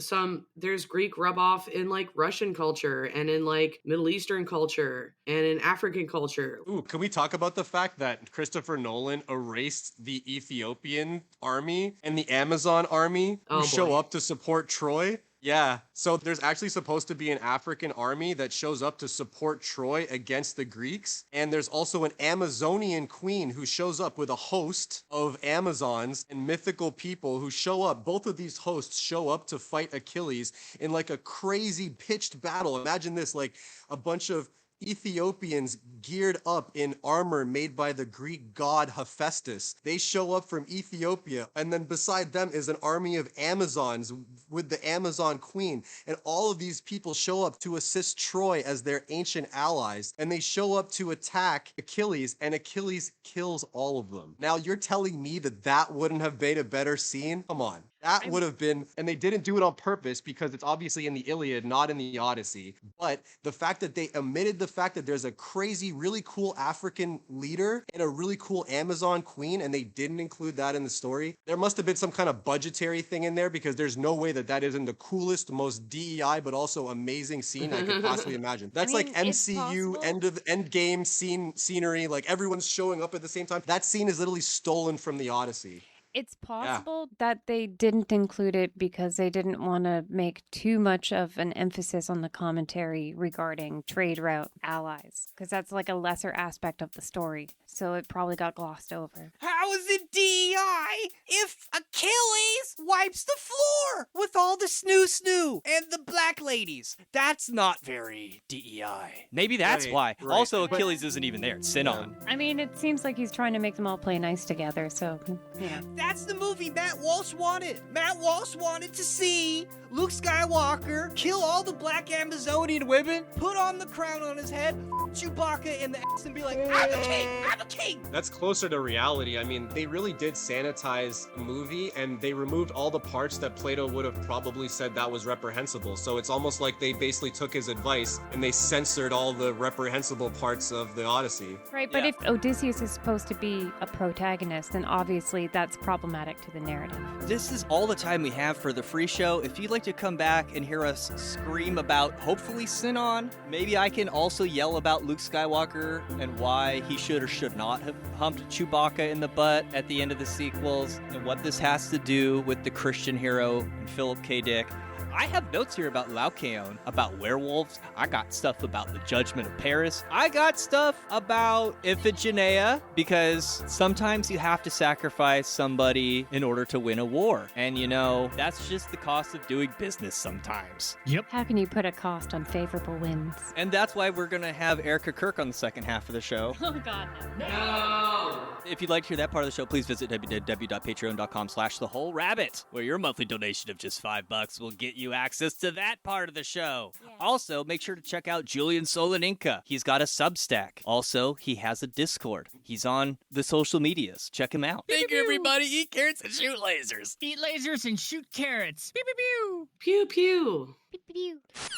there's Greek rub off in like Russian culture and in like Middle Eastern culture and in African culture. Ooh, can we talk about the fact that Christopher Nolan erased the Ethiopian army and the Amazon army who show up to support Troy? Yeah, so there's actually supposed to be an African army that shows up to support Troy against the Greeks. And there's also an Amazonian queen who shows up with a host of Amazons and mythical people who show up. Both of these hosts show up to fight Achilles in like a crazy pitched battle. Imagine this, like a bunch of Ethiopians geared up in armor made by the Greek god Hephaestus. They show up from Ethiopia, and then beside them is an army of Amazons with the Amazon queen. And all of these people show up to assist Troy as their ancient allies. And they show up to attack Achilles, and Achilles kills all of them. Now, you're telling me that wouldn't have made a better scene? Come on. That would have been, and they didn't do it on purpose because it's obviously in the Iliad, not in the Odyssey. But the fact that they omitted the fact that there's a crazy, really cool African leader and a really cool Amazon queen, and they didn't include that in the story, there must have been some kind of budgetary thing in there because there's no way that that isn't the coolest, most DEI, but also amazing scene I could possibly imagine. That's mean, like it's MCU possible. end game scenery, like everyone's showing up at the same time. That scene is literally stolen from the Odyssey. It's possible that they didn't include it because they didn't want to make too much of an emphasis on the commentary regarding trade route allies, because that's like a lesser aspect of the story. So it probably got glossed over. How is it DEI if Achilles wipes the floor with all the snoo and the black ladies? That's not very DEI. Maybe that's Right, why. right. Also, Achilles isn't even there. It's Sinon. I mean, it seems like he's trying to make them all play nice together, so yeah. That's the movie Matt Walsh wanted. Matt Walsh wanted to see Luke Skywalker kill all the black Amazonian women, put on the crown on his head, Chewbacca in the ass, and be like, I'm a king! I'm a king! That's closer to reality. I mean, they really did sanitize a movie and they removed all the parts that Plato would have probably said that was reprehensible. So it's almost like they basically took his advice and they censored all the reprehensible parts of the Odyssey. Right, but if Odysseus is supposed to be a protagonist, then obviously that's problematic to the narrative. This is all the time we have for the free show. If you'd like to come back and hear us scream about, hopefully, Sinon, maybe I can also yell about Luke Skywalker and why he should or should not have humped Chewbacca in the butt at the end of the sequels, and what this has to do with the Christian hero and Philip K. Dick. I have notes here about Laucaon, about werewolves. I got stuff about the Judgment of Paris. I got stuff about Iphigenia, because sometimes you have to sacrifice somebody in order to win a war. And you know, that's just the cost of doing business sometimes. Yep. How can you put a cost on favorable wins? And that's why we're going to have Erica Kirk on the second half of the show. Oh God, no. No. If you'd like to hear that part of the show, please visit www.patreon.com/thewholerabbit, where your monthly donation of just $5 will get you access to that part of the show. Yeah. Also, make sure to check out Julian Solaninka. He's got a Substack. Also, he has a Discord. He's on the social medias. Check him out. Thank you, everybody. Eat carrots and shoot lasers. Eat lasers and shoot carrots. Pew pew pew. Pew pew. Pew, pew, pew.